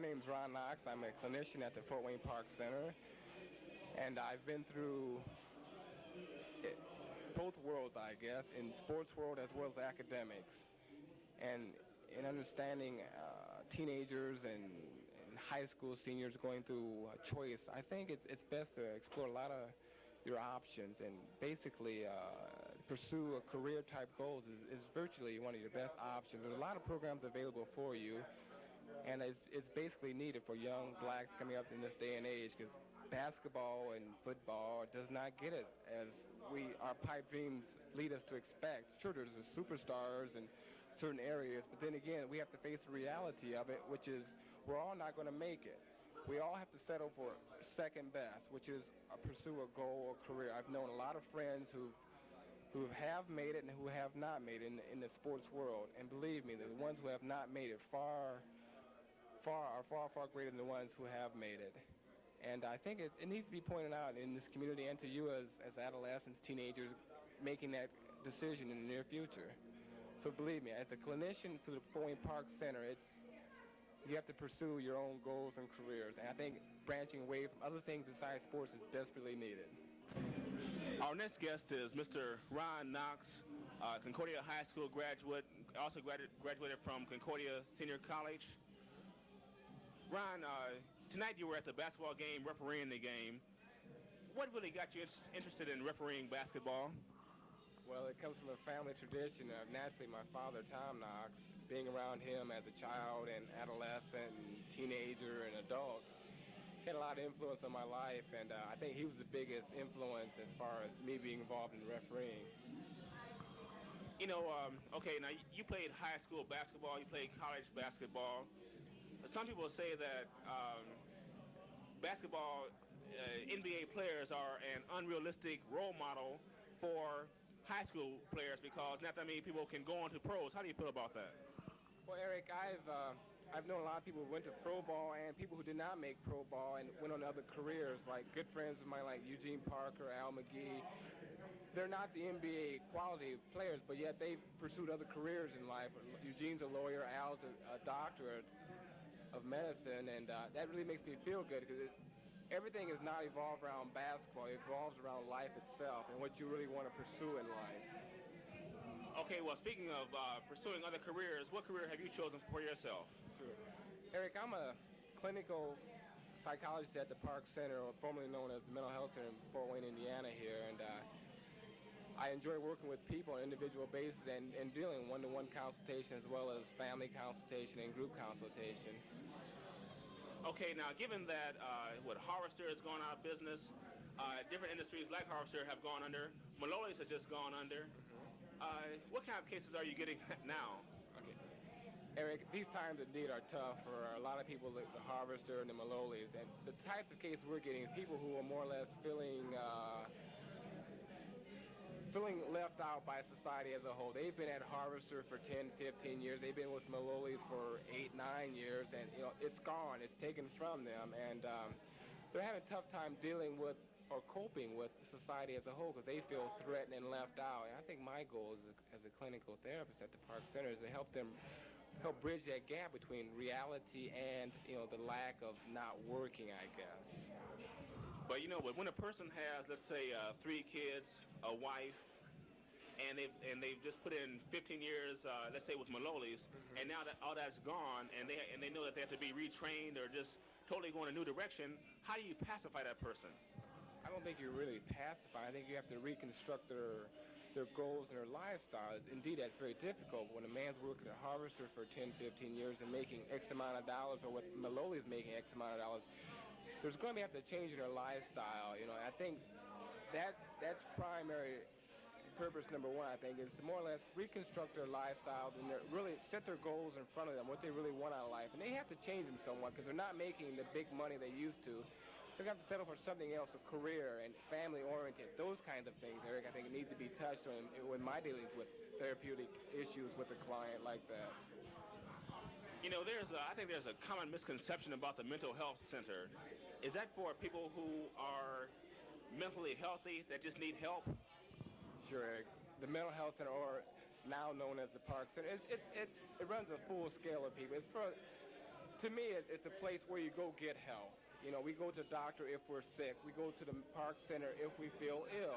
My name's Ron Knox. I'm a clinician at the Fort Wayne Park Center, and I've been through both worlds, I guess, in sports world as well as academics. And in understanding teenagers and high school seniors going through a choice, I think it's best to explore a lot of your options and basically pursue a career type goals is virtually one of your best options. There's a lot of programs available for you, and it's basically needed for young blacks coming up in this day and age, because basketball and football does not get it as our pipe dreams lead us to expect. Sure, there's the superstars in certain areas, but then again, we have to face the reality of it, which is we're all not going to make it. We all have to settle for second best, which is pursue a goal or career. I've known a lot of friends who have made it and who have not made it in the sports world, and believe me, the ones who have not made it are far greater than the ones who have made it. And I think it needs to be pointed out in this community and to you as adolescents, teenagers, making that decision in the near future. So believe me, as a clinician for the Fort Wayne Park Center, you have to pursue your own goals and careers. And I think branching away from other things besides sports is desperately needed. Our next guest is Mr. Ron Knox, Concordia High School graduate, also graduated from Concordia Senior College. Ron, tonight you were at the basketball game, refereeing the game. What really got you interested in refereeing basketball? Well, it comes from a family tradition of naturally my father, Tom Knox, being around him as a child and adolescent and teenager and adult. He had a lot of influence on my life, and I think he was the biggest influence as far as me being involved in refereeing. You know, okay, now you played high school basketball, you played college basketball. Some people say that basketball, NBA players are an unrealistic role model for high school players because not that many people can go on to pros. How do you feel about that? Well, Eric, I've known a lot of people who went to pro ball and people who did not make pro ball and went on to other careers, like good friends of mine like Eugene Parker, Al McGee. They're not the NBA quality players, but yet they've pursued other careers in life. Eugene's a lawyer, Al's a doctor of medicine, and that really makes me feel good because everything is not evolved around basketball. It evolves around life itself and what you really want to pursue in life. Okay, well, speaking of pursuing other careers, what career have you chosen for yourself? Sure. Eric, I'm a clinical psychologist at the Park Center, or formerly known as the Mental Health Center in Fort Wayne, Indiana here, and I enjoy working with people on an individual basis and dealing one-to-one consultation as well as family consultation and group consultation. Okay, now given that Harvester has gone out of business, different industries like Harvester have gone under, Malloy's has just gone under. What kind of cases are you getting now? Okay. Eric, these times indeed are tough for a lot of people, like the Harvester and the Malloy's, and the types of cases we're getting, people who are more or less feeling left out by society as a whole. They've been at Harvester for 10, 15 years. They've been with Malloy's for 8, 9 years, and it's gone. It's taken from them, and they're having a tough time dealing with or coping with society as a whole because they feel threatened and left out. And I think my goal as a clinical therapist at the Park Center is to help bridge that gap between reality and the lack of not working, I guess. But when a person has, let's say, 3 kids, a wife, and they've just put in 15 years, let's say with Malloy's, and now that all that's gone, and they know that they have to be retrained or just totally go in a new direction, how do you pacify that person? I don't think you really pacify. I think you have to reconstruct their goals and their lifestyles. Indeed, that's very difficult. When a man's working at Harvester for 10, 15 years and making X amount of dollars, or what Malloy's making X amount of dollars, there's going to have to change their lifestyle. I think that's primary purpose number one, I think, is to more or less reconstruct their lifestyles and really set their goals in front of them, what they really want out of life. And they have to change them somewhat because they're not making the big money they used to. They're going to have to settle for something else, a career and family-oriented, those kinds of things, Eric, I think need to be touched on in my dealings with therapeutic issues with a client like that. I think there's a common misconception about the mental health center. Is that for people who are mentally healthy that just need help? Sure, Eric. The mental health center, or now known as the Park Center, it runs a full scale of people. It's for To me, it's a place where you go get help. You know, we go to the doctor if we're sick. We go to the park center if we feel ill.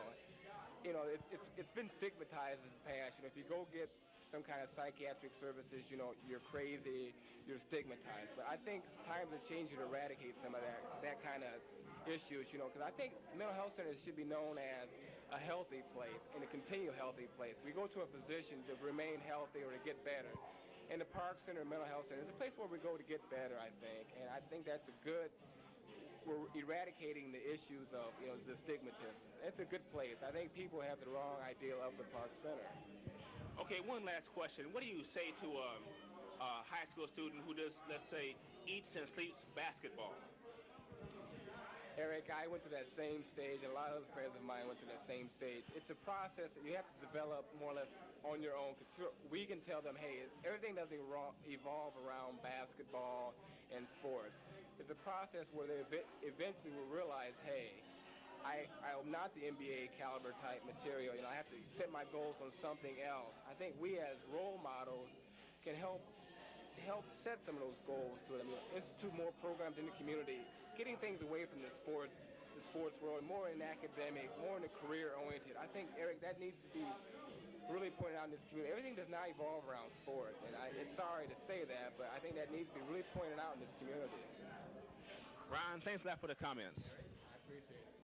You know, it's been stigmatized in the past. You know, if you go get some kind of psychiatric services, you know, you're crazy, you're stigmatized. But I think times are changing to eradicate some of that kind of issues, you know, because I think mental health centers should be known as a healthy place and a continual healthy place. We go to a physician to remain healthy or to get better. And the Park Center, Mental Health Center, is a place where we go to get better, I think. And I think that's a good, we're eradicating the issues of, you know, the stigmatism. It's a good place. I think people have the wrong idea of the Park Center. Okay, one last question. What do you say to a high school student who does, let's say, eats and sleeps basketball? Eric, I went to that same stage, and a lot of other friends of mine went to that same stage. It's a process that you have to develop more or less on your own. We can tell them, hey, everything doesn't evolve around basketball and sports. It's a process where they eventually will realize, hey, I'm not the NBA caliber type material. You know, I have to set my goals on something else. I think we as role models can help set some of those goals to them. You know, institute more programs in the community, getting things away from the sports world, more in academic, more in the career-oriented. I think, Eric, that needs to be really pointed out in this community. Everything does not evolve around sports, and it's sorry to say that, but I think that needs to be really pointed out in this community. Ryan, thanks a lot for the comments. I appreciate it.